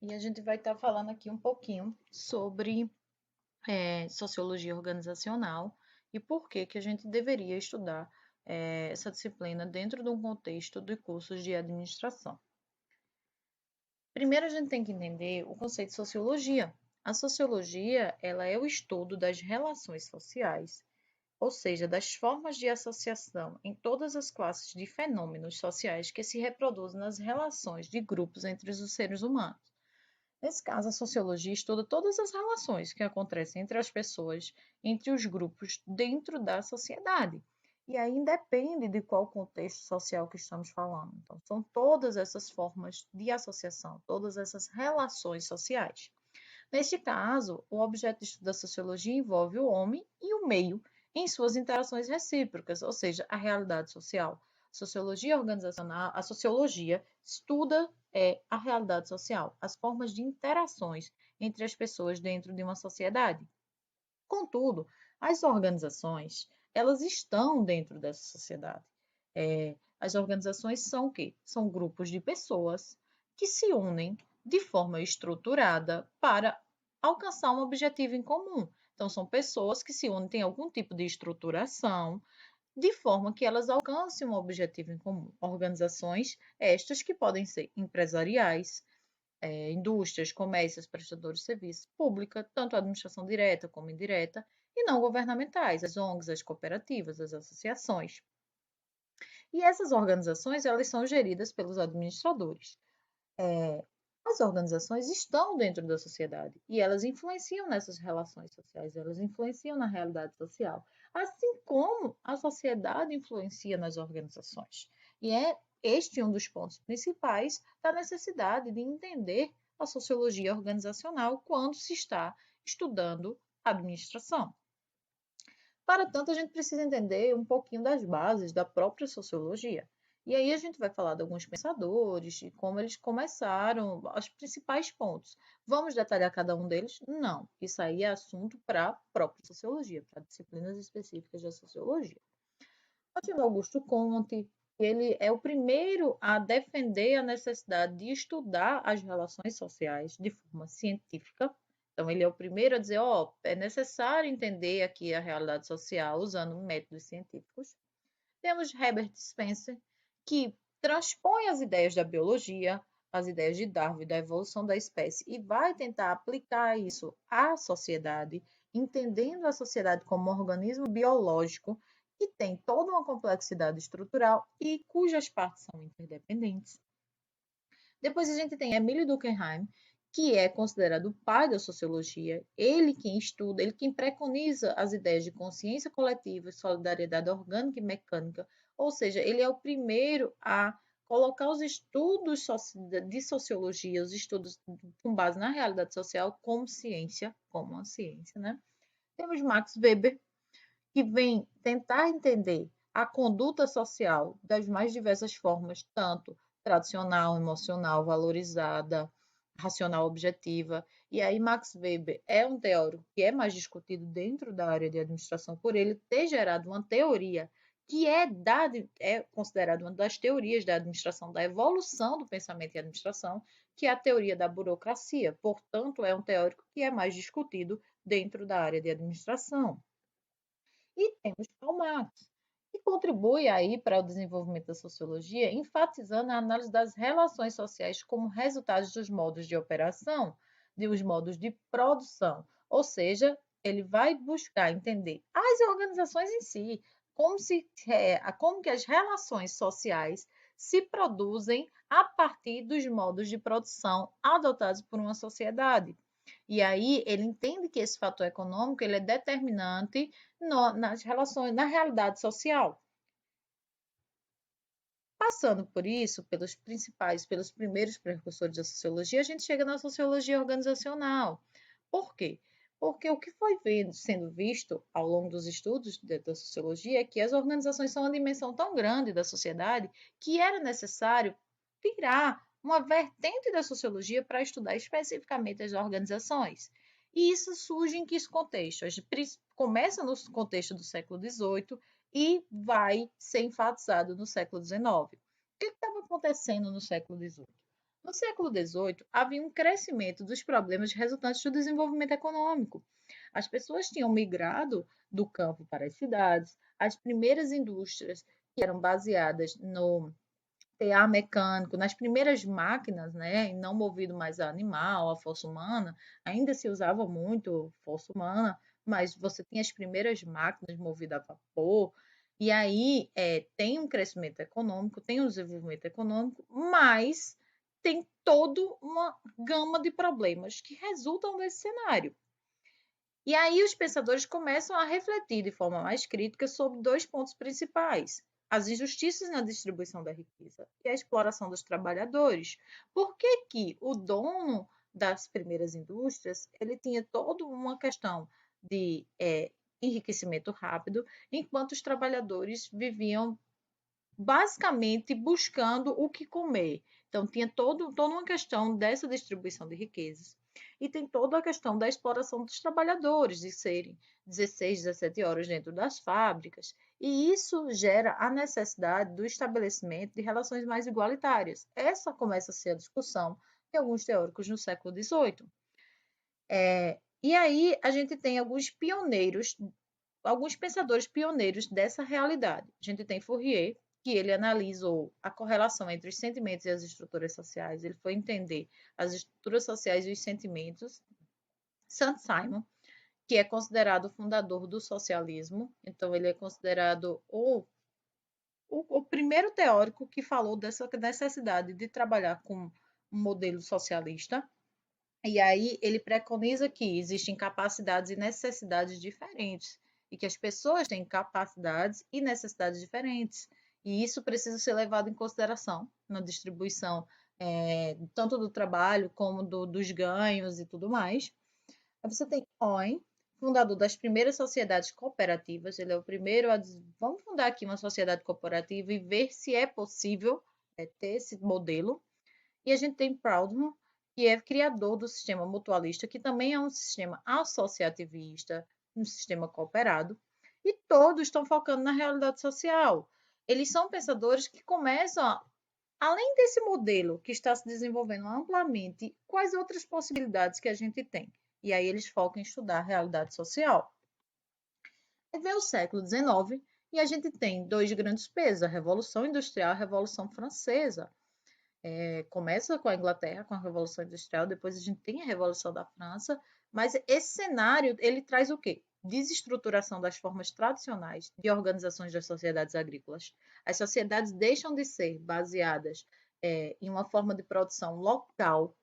E a gente vai estar falando aqui um pouquinho sobre sociologia organizacional e por que que a gente deveria estudar essa disciplina dentro de um contexto de cursos de administração. Primeiro, a gente tem que entender o conceito de sociologia. A sociologia, ela é o estudo das relações sociais, ou seja, das formas de associação em todas as classes de fenômenos sociais que se reproduzem nas relações de grupos entre os seres humanos. Nesse caso, a sociologia estuda todas as relações que acontecem entre as pessoas, entre os grupos, dentro da sociedade. E aí independe de qual contexto social que estamos falando. Então, são todas essas formas de associação, todas essas relações sociais. Neste caso, o objeto de estudo da sociologia envolve o homem e o meio em suas interações recíprocas, ou seja, a realidade social. Sociologia organizacional, a sociologia estuda a realidade social, as formas de interações entre as pessoas dentro de uma sociedade. Contudo, as organizações, elas estão dentro dessa sociedade. As organizações são o quê? São grupos de pessoas que se unem de forma estruturada para alcançar um objetivo em comum. Então, são pessoas que se unem, têm algum tipo de estruturação, de forma que elas alcancem um objetivo em comum. Organizações estas que podem ser empresariais, indústrias, comércios, prestadores de serviço, pública, tanto a administração direta como indireta, e não governamentais, as ONGs, as cooperativas, as associações. E essas organizações, elas são geridas pelos administradores. É, as organizações estão dentro da sociedade e elas influenciam nessas relações sociais, elas influenciam na realidade social, assim como a sociedade influencia nas organizações. E é este um dos pontos principais da necessidade de entender a sociologia organizacional quando se está estudando administração. Para tanto, a gente precisa entender um pouquinho das bases da própria sociologia. E aí a gente vai falar de alguns pensadores, e como eles começaram, os principais pontos. Vamos detalhar cada um deles? Não. Isso aí é assunto para a própria sociologia, para disciplinas específicas da sociologia. Nós temos Augusto Comte, ele é o primeiro a defender a necessidade de estudar as relações sociais de forma científica. Então, ele é o primeiro a dizer, ó, é necessário entender aqui a realidade social usando métodos científicos. Temos Herbert Spencer, que transpõe as ideias da biologia, as ideias de Darwin, da evolução da espécie, e vai tentar aplicar isso à sociedade, entendendo a sociedade como um organismo biológico que tem toda uma complexidade estrutural e cujas partes são interdependentes. Depois a gente tem Emílio Durkheim, que é considerado o pai da sociologia, ele quem estuda, ele quem preconiza as ideias de consciência coletiva, solidariedade orgânica e mecânica, ou seja, ele é o primeiro a colocar os estudos de sociologia, os estudos com base na realidade social como ciência, como uma ciência, né? Temos Max Weber, que vem tentar entender a conduta social das mais diversas formas, tanto tradicional, emocional, valorizada, racional, objetiva. E aí Max Weber é um teórico que é mais discutido dentro da área de administração por ele ter gerado uma teoria que é considerada uma das teorias da administração, da evolução do pensamento em administração, que é a teoria da burocracia. Portanto, é um teórico que é mais discutido dentro da área de administração. E temos Karl Marx, que contribui aí para o desenvolvimento da sociologia, enfatizando a análise das relações sociais como resultados dos modos de operação, dos modos de produção. Ou seja, ele vai buscar entender as organizações em si, como que as relações sociais se produzem a partir dos modos de produção adotados por uma sociedade. E aí ele entende que esse fator econômico ele é determinante nas relações, na realidade social. Passando por isso, pelos primeiros precursores da sociologia, a gente chega na sociologia organizacional. Por quê? Porque o que foi sendo visto ao longo dos estudos da sociologia é que as organizações são uma dimensão tão grande da sociedade que era necessário criar uma vertente da sociologia para estudar especificamente as organizações. E isso surge em que contexto? A gente começa no contexto do século XVIII e vai ser enfatizado no século XIX. O que estava acontecendo no século XVIII? No século XVIII, havia um crescimento dos problemas resultantes do desenvolvimento econômico. As pessoas tinham migrado do campo para as cidades, as primeiras indústrias que eram baseadas no tear mecânico, nas primeiras máquinas, né, e não movido mais a animal, a força humana, ainda se usava muito força humana, mas você tinha as primeiras máquinas movidas a vapor, e aí tem um crescimento econômico, tem um desenvolvimento econômico, mas tem toda uma gama de problemas que resultam desse cenário. E aí os pensadores começam a refletir de forma mais crítica sobre dois pontos principais: as injustiças na distribuição da riqueza e a exploração dos trabalhadores. Por que que o dono das primeiras indústrias ele tinha toda uma questão de enriquecimento rápido, enquanto os trabalhadores viviam basicamente buscando o que comer? Então, tinha toda uma questão dessa distribuição de riquezas. E tem toda a questão da exploração dos trabalhadores, de serem 16, 17 horas dentro das fábricas. E isso gera a necessidade do estabelecimento de relações mais igualitárias. Essa começa a ser a discussão de alguns teóricos no século XVIII. E aí a gente tem alguns pioneiros, alguns pensadores pioneiros dessa realidade. A gente tem Fourier, que ele analisou a correlação entre os sentimentos e as estruturas sociais. Ele foi entender as estruturas sociais e os sentimentos. Saint-Simon, que é considerado o fundador do socialismo, então ele é considerado o primeiro teórico que falou dessa necessidade de trabalhar com um modelo socialista. E aí ele preconiza que existem capacidades e necessidades diferentes e que as pessoas têm capacidades e necessidades diferentes. E isso precisa ser levado em consideração na distribuição tanto do trabalho como dos ganhos e tudo mais. Aí você tem Owen, fundador das primeiras sociedades cooperativas. Ele é o primeiro a dizer, vamos fundar aqui uma sociedade cooperativa e ver se é possível ter esse modelo. E a gente tem Proudhon, que é criador do sistema mutualista, que também é um sistema associativista, um sistema cooperado, e todos estão focando na realidade social. Eles são pensadores que começam, além desse modelo que está se desenvolvendo amplamente, quais outras possibilidades que a gente tem? E aí eles focam em estudar a realidade social. Aí vem o século XIX e a gente tem dois grandes pesos, a Revolução Industrial e a Revolução Francesa. Começa com a Inglaterra, com a Revolução Industrial, depois a gente tem a Revolução da França, mas esse cenário, ele traz o quê? Desestruturação das formas tradicionais de organizações das sociedades agrícolas. As sociedades deixam de ser baseadas em uma forma de produção local,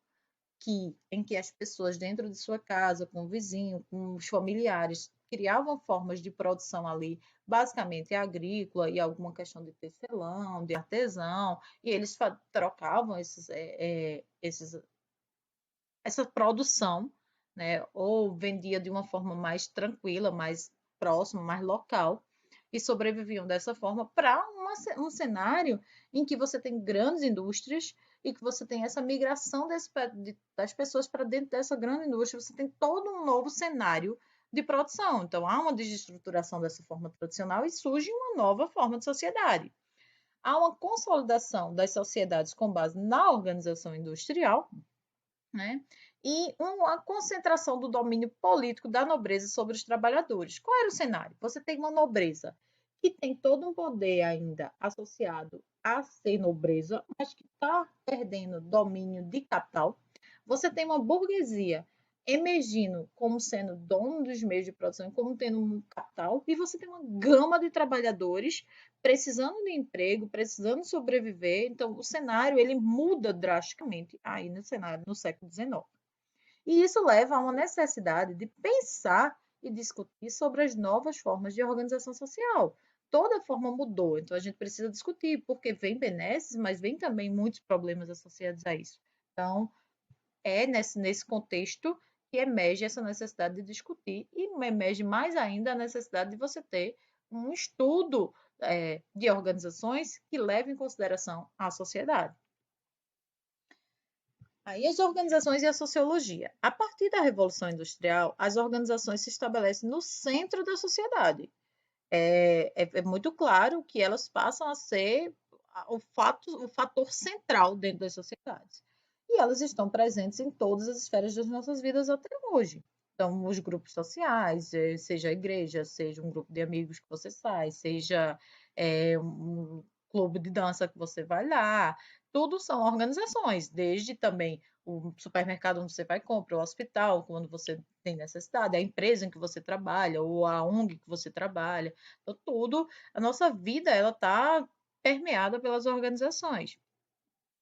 em que as pessoas dentro de sua casa, com o vizinho, com os familiares, criavam formas de produção ali, basicamente agrícola e alguma questão de tecelão, de artesão, e eles trocavam essa produção, né, ou vendia de uma forma mais tranquila, mais próxima, mais local, e sobreviviam dessa forma para um cenário em que você tem grandes indústrias e que você tem essa migração das pessoas para dentro dessa grande indústria, você tem todo um novo cenário de produção. Então, há uma desestruturação dessa forma tradicional e surge uma nova forma de sociedade. Há uma consolidação das sociedades com base na organização industrial, né? E uma concentração do domínio político da nobreza sobre os trabalhadores. Qual era o cenário? Você tem uma nobreza que tem todo um poder ainda associado a ser nobreza, mas que está perdendo domínio de capital. Você tem uma burguesia emergindo como sendo dono dos meios de produção, como tendo um capital, e você tem uma gama de trabalhadores precisando de emprego, precisando sobreviver. Então, o cenário ele muda drasticamente aí no cenário no século XIX. E isso leva a uma necessidade de pensar e discutir sobre as novas formas de organização social. Toda forma mudou, então a gente precisa discutir, porque vem benesses, mas vem também muitos problemas associados a isso. Então, é nesse contexto que emerge essa necessidade de discutir e emerge mais ainda a necessidade de você ter um estudo de organizações que leve em consideração a sociedade. Aí as organizações e a sociologia. A partir da Revolução Industrial, as organizações se estabelecem no centro da sociedade. É muito claro que elas passam a ser o fator central dentro das sociedades. e elas estão presentes em todas as esferas das nossas vidas até hoje. Então, os grupos sociais, seja a igreja, seja um grupo de amigos que você sai, seja um clube de dança que você vai lá, tudo são organizações, desde também o supermercado onde você vai comprar, o hospital, quando você tem necessidade, a empresa em que você trabalha, ou a ONG que você trabalha. Então, tudo, a nossa vida, ela está permeada pelas organizações,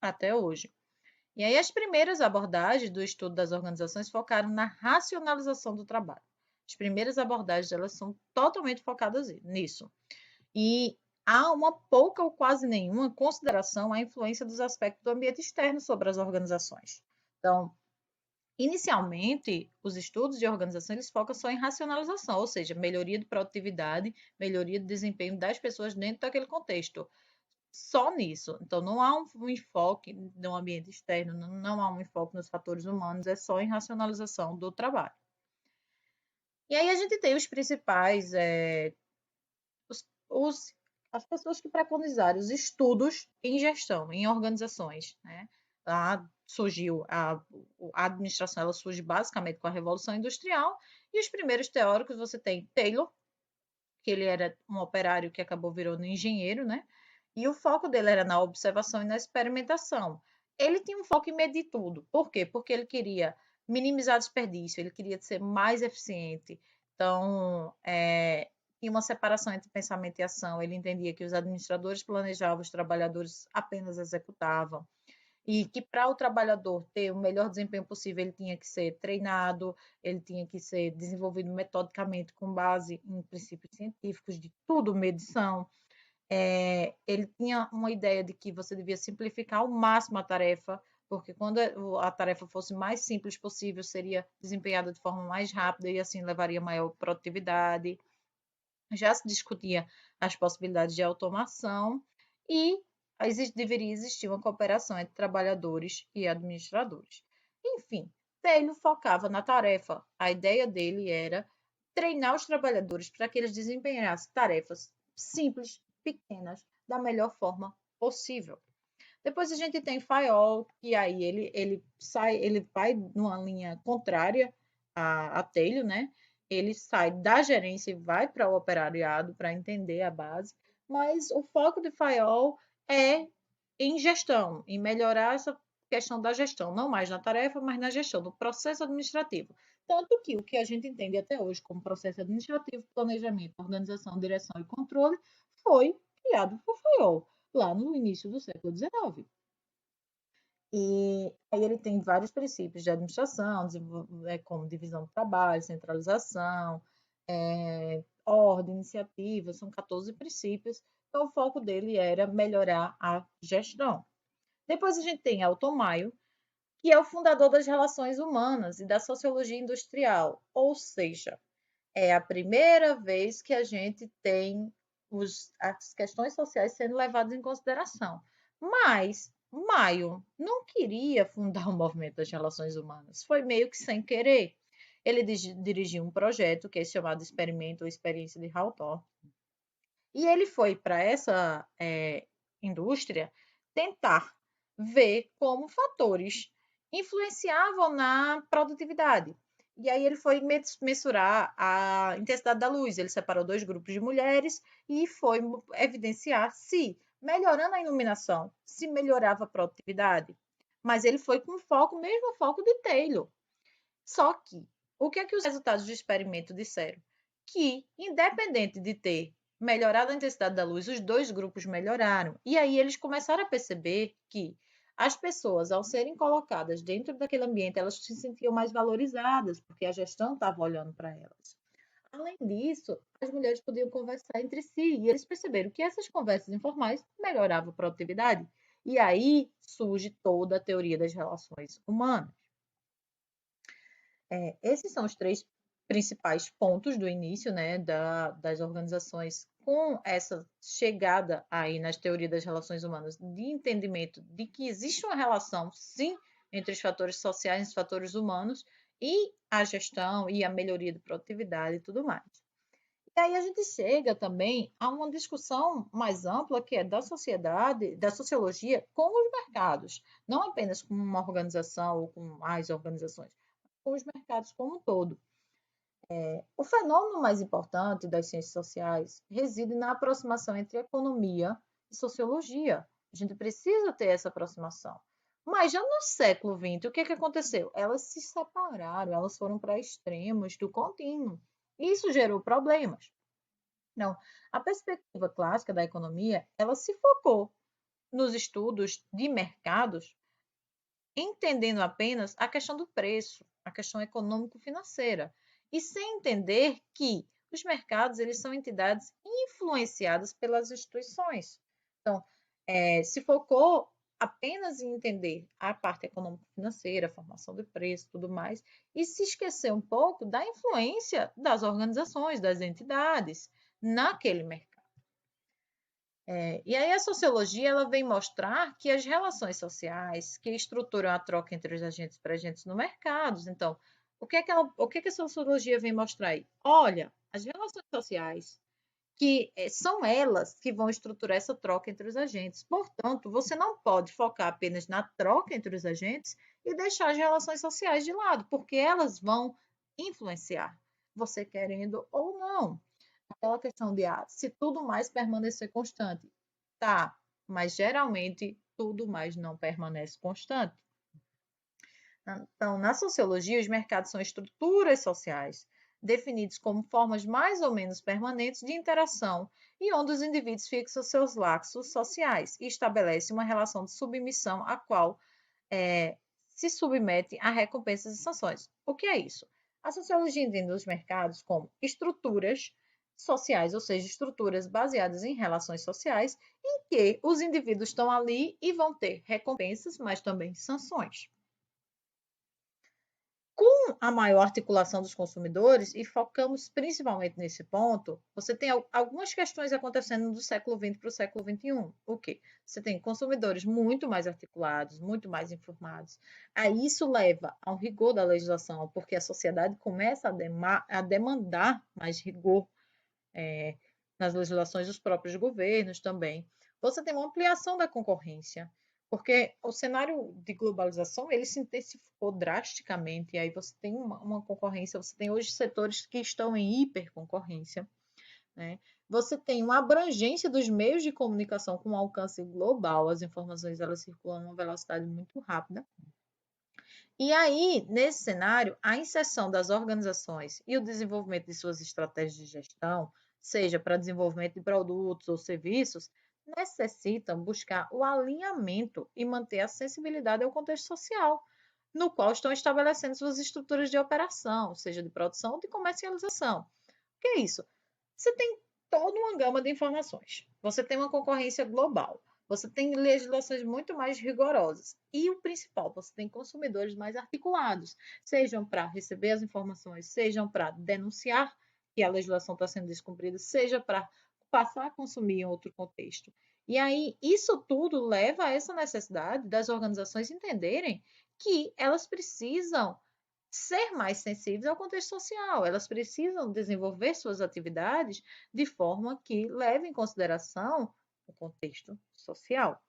até hoje. E aí as primeiras abordagens do estudo das organizações focaram na racionalização do trabalho. As primeiras abordagens, elas são totalmente focadas nisso. E há uma pouca ou quase nenhuma consideração à influência dos aspectos do ambiente externo sobre as organizações. Então, inicialmente, os estudos de organização eles focam só em racionalização, ou seja, melhoria de produtividade, melhoria de desempenho das pessoas dentro daquele contexto. Só nisso. Então, não há um enfoque no ambiente externo, não há um enfoque nos fatores humanos, é só em racionalização do trabalho. E aí a gente tem os principais, as pessoas que preconizaram os estudos em gestão, em organizações, né? Lá surgiu a administração, ela surge basicamente com a Revolução Industrial, e os primeiros teóricos você tem Taylor, que ele era um operário que acabou virando engenheiro, né? E o foco dele era na observação e na experimentação. Ele tinha um foco em medir tudo. Por quê? Porque ele queria minimizar desperdício, ele queria ser mais eficiente. Então, tinha uma separação entre pensamento e ação. Ele entendia que os administradores planejavam, os trabalhadores apenas executavam. E que para o trabalhador ter o melhor desempenho possível, ele tinha que ser treinado, ele tinha que ser desenvolvido metodicamente com base em princípios científicos, de tudo, medição. Ele tinha uma ideia de que você devia simplificar ao máximo a tarefa, porque quando a tarefa fosse mais simples possível, seria desempenhada de forma mais rápida e assim levaria maior produtividade. Já se discutia as possibilidades de automação e deveria existir uma cooperação entre trabalhadores e administradores. Enfim, Taylor focava na tarefa. A ideia dele era treinar os trabalhadores para que eles desempenhassem tarefas simples, pequenas, da melhor forma possível. Depois a gente tem Fayol, que aí ele vai numa linha contrária a Taylor, né? Ele sai da gerência e vai para o operariado para entender a base, mas o foco de Fayol é em gestão, em melhorar essa questão da gestão, não mais na tarefa, mas na gestão, do processo administrativo. Tanto que o que a gente entende até hoje como processo administrativo, planejamento, organização, direção e controle foi criado por Fayol lá no início do século XIX. E aí ele tem vários princípios de administração, como divisão do trabalho, centralização, ordem, iniciativa, são 14 princípios. Então, o foco dele era melhorar a gestão. Depois a gente tem Elton Maio, que é o fundador das relações humanas e da sociologia industrial, ou seja, é a primeira vez que a gente tem as questões sociais sendo levadas em consideração. Mas Maio não queria fundar o movimento das relações humanas, foi meio que sem querer. Ele dirigiu um projeto que é chamado Experimento ou Experiência de Hawthorne, e ele foi para essa indústria tentar ver como fatores influenciavam na produtividade. E aí ele foi mensurar a intensidade da luz. Ele separou dois grupos de mulheres e foi evidenciar se, melhorando a iluminação, se melhorava a produtividade. Mas ele foi com foco, mesmo foco de Taylor. Só que, o que é que os resultados do experimento disseram? Que, independente de ter melhorado a intensidade da luz, os dois grupos melhoraram. E aí eles começaram a perceber que as pessoas, ao serem colocadas dentro daquele ambiente, elas se sentiam mais valorizadas, porque a gestão estava olhando para elas. Além disso, as mulheres podiam conversar entre si, e eles perceberam que essas conversas informais melhoravam a produtividade. E aí surge toda a teoria das relações humanas. Esses são os três principais pontos do início, né, das organizações com essa chegada aí nas teorias das relações humanas de entendimento de que existe uma relação, sim, entre os fatores sociais e os fatores humanos e a gestão e a melhoria da produtividade e tudo mais. E aí a gente chega também a uma discussão mais ampla que é da sociedade, da sociologia com os mercados, não apenas com uma organização ou com mais organizações, com os mercados como um todo. O fenômeno mais importante das ciências sociais reside na aproximação entre economia e sociologia. A gente precisa ter essa aproximação. Mas já no século XX, o que é que aconteceu? Elas se separaram, elas foram para extremos do contínuo. Isso gerou problemas. Não, a perspectiva clássica da economia, ela se focou nos estudos de mercados, entendendo apenas a questão do preço, a questão econômico-financeira, e sem entender que os mercados eles são entidades influenciadas pelas instituições. Então, se focou apenas em entender a parte econômico-financeira, a formação do preço, tudo mais, e se esqueceu um pouco da influência das organizações, das entidades naquele mercado. E aí a sociologia ela vem mostrar que as relações sociais que estruturam a troca entre os agentes para agentes no mercado. Então, o que a sociologia vem mostrar aí? Olha, as relações sociais que são elas que vão estruturar essa troca entre os agentes. Portanto, você não pode focar apenas na troca entre os agentes e deixar as relações sociais de lado, porque elas vão influenciar, você querendo ou não. Aquela questão de se tudo mais permanecer constante. Tá, mas geralmente tudo mais não permanece constante. Então, na sociologia, os mercados são estruturas sociais, definidos como formas mais ou menos permanentes de interação e onde os indivíduos fixam seus laços sociais e estabelecem uma relação de submissão a qual se submete a recompensas e sanções. O que é isso? A sociologia entende os mercados como estruturas sociais, ou seja, estruturas baseadas em relações sociais, em que os indivíduos estão ali e vão ter recompensas, mas também sanções. Com a maior articulação dos consumidores, e focamos principalmente nesse ponto, você tem algumas questões acontecendo do século XX para o século XXI. O quê? Você tem consumidores muito mais articulados, muito mais informados. Aí isso leva ao rigor da legislação, porque a sociedade começa a demandar mais rigor nas legislações dos próprios governos também. Você tem uma ampliação da concorrência, porque o cenário de globalização ele se intensificou drasticamente, e aí você tem uma concorrência, você tem hoje setores que estão em hiperconcorrência, né? Você tem uma abrangência dos meios de comunicação com um alcance global, as informações elas circulam a uma velocidade muito rápida. E aí, nesse cenário, a inserção das organizações e o desenvolvimento de suas estratégias de gestão, seja para desenvolvimento de produtos ou serviços, necessitam buscar o alinhamento e manter a sensibilidade ao contexto social, no qual estão estabelecendo suas estruturas de operação, seja de produção ou de comercialização. O que é isso? Você tem toda uma gama de informações. Você tem uma concorrência global. Você tem legislações muito mais rigorosas. E o principal, você tem consumidores mais articulados, sejam para receber as informações, sejam para denunciar que a legislação está sendo descumprida, seja para passar a consumir em outro contexto. E aí, isso tudo leva a essa necessidade das organizações entenderem que elas precisam ser mais sensíveis ao contexto social. Elas precisam desenvolver suas atividades de forma que leve em consideração o contexto social.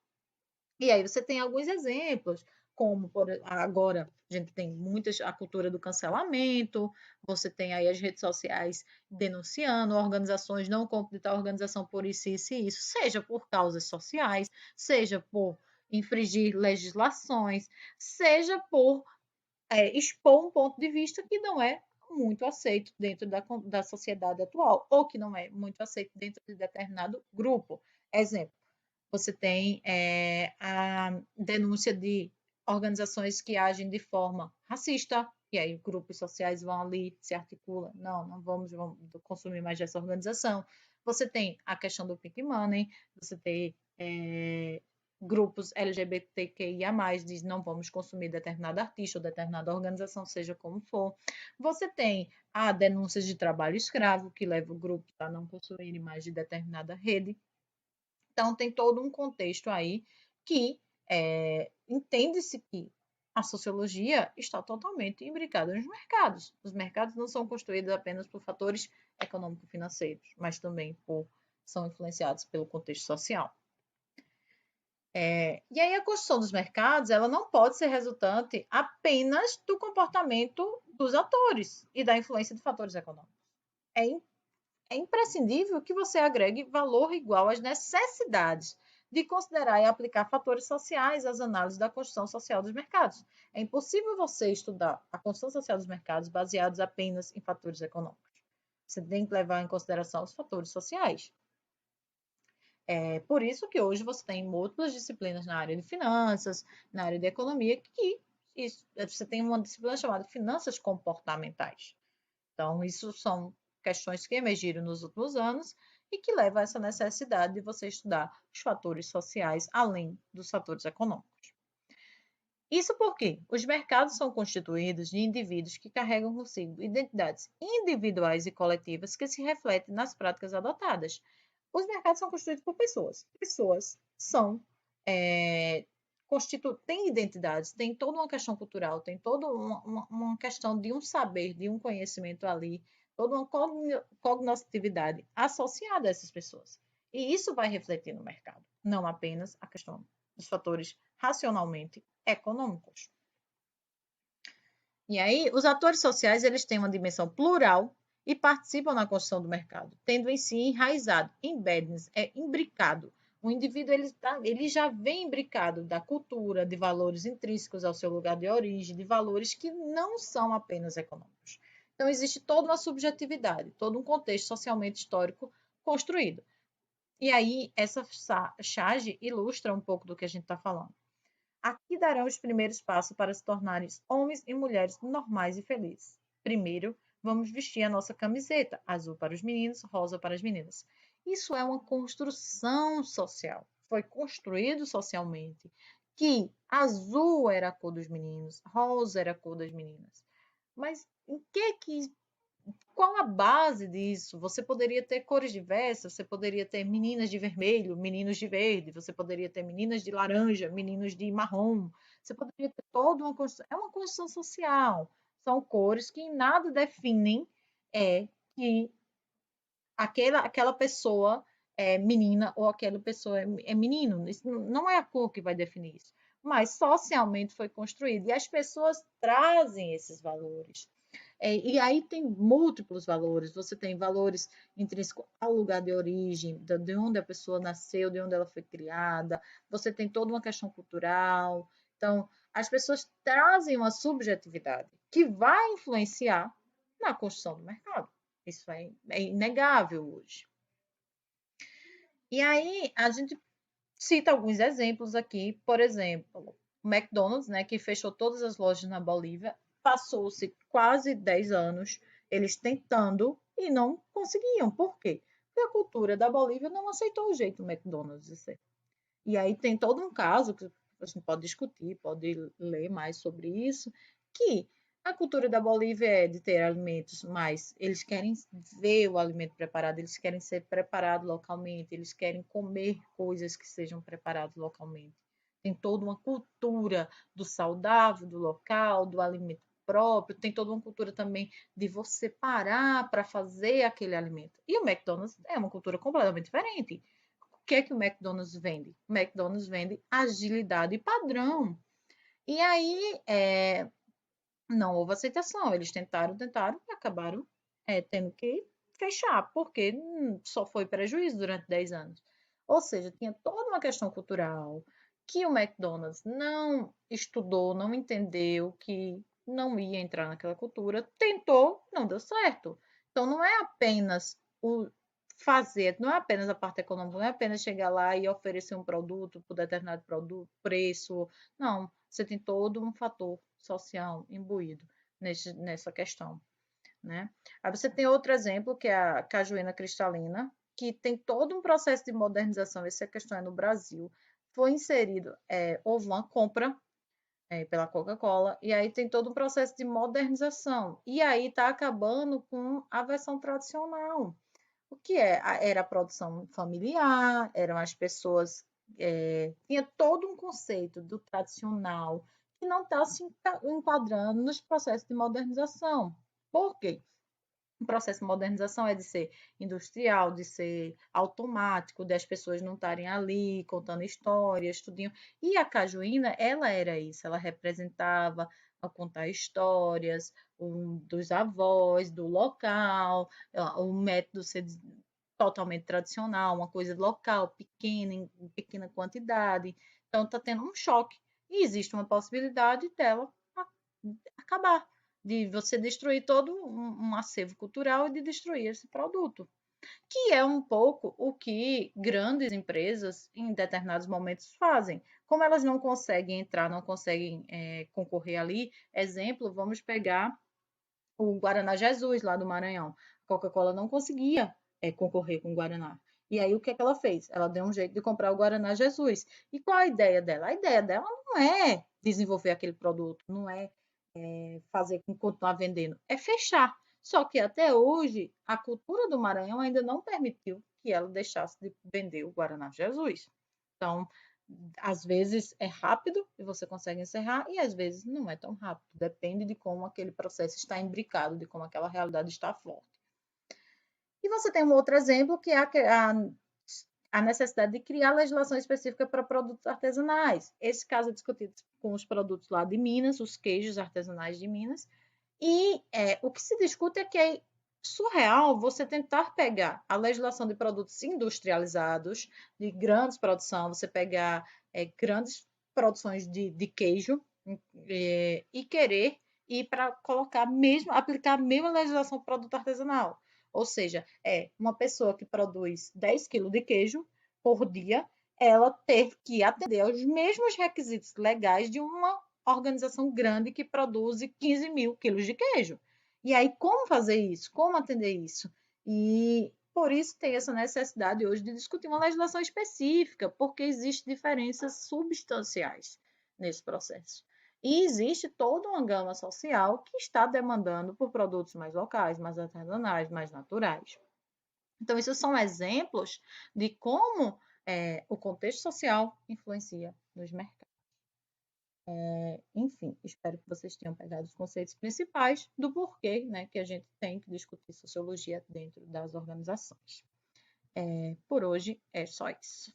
E aí você tem alguns exemplos, como agora a gente tem muitas a cultura do cancelamento, você tem aí as redes sociais denunciando organizações, não compre tal organização por isso, isso e isso, seja por causas sociais, seja por infringir legislações, seja por expor um ponto de vista que não é muito aceito dentro da sociedade atual, ou que não é muito aceito dentro de determinado grupo. Exemplo, você tem a denúncia de organizações que agem de forma racista, e aí grupos sociais vão ali, se articulam, não vamos consumir mais dessa organização. Você tem a questão do pink money, você tem grupos LGBTQIA+, diz não vamos consumir determinado artista ou determinada organização, seja como for. Você tem a denúncia de trabalho escravo, que leva o grupo a não consumir mais de determinada rede. Então, tem todo um contexto aí que entende-se que a sociologia está totalmente imbricada nos mercados. Os mercados não são construídos apenas por fatores econômico-financeiros, mas também são influenciados pelo contexto social. E aí a construção dos mercados, ela não pode ser resultante apenas do comportamento dos atores e da influência de fatores econômicos. É imprescindível que você agregue valor igual às necessidades de considerar e aplicar fatores sociais às análises da construção social dos mercados. É impossível você estudar a construção social dos mercados baseados apenas em fatores econômicos. Você tem que levar em consideração os fatores sociais. É por isso que hoje você tem múltiplas disciplinas na área de finanças, na área de economia, você tem uma disciplina chamada finanças comportamentais. Então, isso são questões que emergiram nos últimos anos e que levam a essa necessidade de você estudar os fatores sociais além dos fatores econômicos. Isso porque os mercados são constituídos de indivíduos que carregam consigo identidades individuais e coletivas que se refletem nas práticas adotadas. Os mercados são constituídos por pessoas. Pessoas são têm identidades, tem toda uma questão cultural, tem toda uma questão de um saber, de um conhecimento ali, toda uma cognitividade associada a essas pessoas. E isso vai refletir no mercado, não apenas a questão dos fatores racionalmente econômicos. E aí, os atores sociais, eles têm uma dimensão plural e participam na construção do mercado, tendo em si enraizado, embedded, imbricado. O indivíduo ele já vem imbricado da cultura, de valores intrínsecos ao seu lugar de origem, de valores que não são apenas econômicos. Então, existe toda uma subjetividade, todo um contexto socialmente histórico construído. E aí, essa charge ilustra um pouco do que a gente está falando. Aqui darão os primeiros passos para se tornarem homens e mulheres normais e felizes. Primeiro, vamos vestir a nossa camiseta, azul para os meninos, rosa para as meninas. Isso é uma construção social. Foi construído socialmente que azul era a cor dos meninos, rosa era a cor das meninas. Mas em que qual a base disso? Você poderia ter cores diversas, você poderia ter meninas de vermelho, meninos de verde, você poderia ter meninas de laranja, meninos de marrom. Você poderia ter toda uma construção. É uma construção social. São cores que em nada definem que aquela pessoa é menina ou aquela pessoa é menino. Isso não é a cor que vai definir isso. Mas socialmente foi construído. E as pessoas trazem esses valores. E aí tem múltiplos valores. Você tem valores intrínsecos ao lugar de origem, de onde a pessoa nasceu, de onde ela foi criada. Você tem toda uma questão cultural. Então, as pessoas trazem uma subjetividade que vai influenciar na construção do mercado. Isso é inegável hoje. E aí, a gente cita alguns exemplos aqui. Por exemplo, o McDonald's, né, que fechou todas as lojas na Bolívia, passou-se quase 10 anos eles tentando e não conseguiam. Por quê? Porque a cultura da Bolívia não aceitou o jeito do McDonald's de ser. E aí tem todo um caso que a gente pode discutir, pode ler mais sobre isso, que a cultura da Bolívia é de ter alimentos, mas eles querem ver o alimento preparado, eles querem ser preparado localmente, eles querem comer coisas que sejam preparadas localmente. Tem toda uma cultura do saudável, do local, do alimento próprio, tem toda uma cultura também de você parar para fazer aquele alimento. E o McDonald's é uma cultura completamente diferente. O que é que o McDonald's vende? O McDonald's vende agilidade e padrão. E aí, não houve aceitação. Eles tentaram e acabaram tendo que fechar, porque só foi prejuízo durante 10 anos. Ou seja, tinha toda uma questão cultural que o McDonald's não estudou, não entendeu, que não ia entrar naquela cultura, tentou, não deu certo. Então, não é apenas o fazer, não é apenas a parte econômica, não é apenas chegar lá e oferecer um produto por determinado produto, preço. Não, você tem todo um fator social imbuído nessa questão, né? Aí você tem outro exemplo, que é a cajuína cristalina, que tem todo um processo de modernização, essa questão é no Brasil, foi inserido, houve uma compra pela Coca-Cola, e aí tem todo um processo de modernização, e aí está acabando com a versão tradicional. O que era a produção familiar, eram as pessoas, tinha todo um conceito do tradicional, que não está se enquadrando nos processos de modernização. Por quê? O processo de modernização é de ser industrial, de ser automático, das pessoas não estarem ali contando histórias, tudinho. E a cajuína, ela era isso, ela representava a contar histórias dos avós, do local, o método ser totalmente tradicional, uma coisa local, pequena, em pequena quantidade. Então, está tendo um choque. E existe uma possibilidade dela acabar, de você destruir todo um acervo cultural e de destruir esse produto, que é um pouco o que grandes empresas em determinados momentos fazem. Como elas não conseguem entrar, não conseguem concorrer ali, exemplo, vamos pegar o Guaraná Jesus lá do Maranhão. A Coca-Cola não conseguia concorrer com o Guaraná. E aí o que é que ela fez? Ela deu um jeito de comprar o Guaraná Jesus. E qual a ideia dela? A ideia dela não é desenvolver aquele produto, não é fazer com continuar vendendo, é fechar. Só que até hoje a cultura do Maranhão ainda não permitiu que ela deixasse de vender o Guaraná Jesus. Então, às vezes é rápido e você consegue encerrar, e às vezes não é tão rápido. Depende de como aquele processo está imbricado, de como aquela realidade está forte. E você tem um outro exemplo, que é a necessidade de criar legislação específica para produtos artesanais. Esse caso é discutido com os produtos lá de Minas, os queijos artesanais de Minas, e o que se discute é que é surreal você tentar pegar a legislação de produtos industrializados, de grandes produção, você pegar grandes produções de queijo e querer ir para colocar mesmo, aplicar a mesma legislação para produto artesanal. Ou seja, uma pessoa que produz 10 quilos de queijo por dia, ela ter que atender aos mesmos requisitos legais de uma organização grande que produz 15 mil quilos de queijo. E aí, como fazer isso? Como atender isso? E por isso tem essa necessidade hoje de discutir uma legislação específica, porque existem diferenças substanciais nesse processo. E existe toda uma gama social que está demandando por produtos mais locais, mais artesanais, mais naturais. Então, esses são exemplos de como o contexto social influencia nos mercados. Enfim, espero que vocês tenham pegado os conceitos principais do porquê, né, que a gente tem que discutir sociologia dentro das organizações. Por hoje é só isso.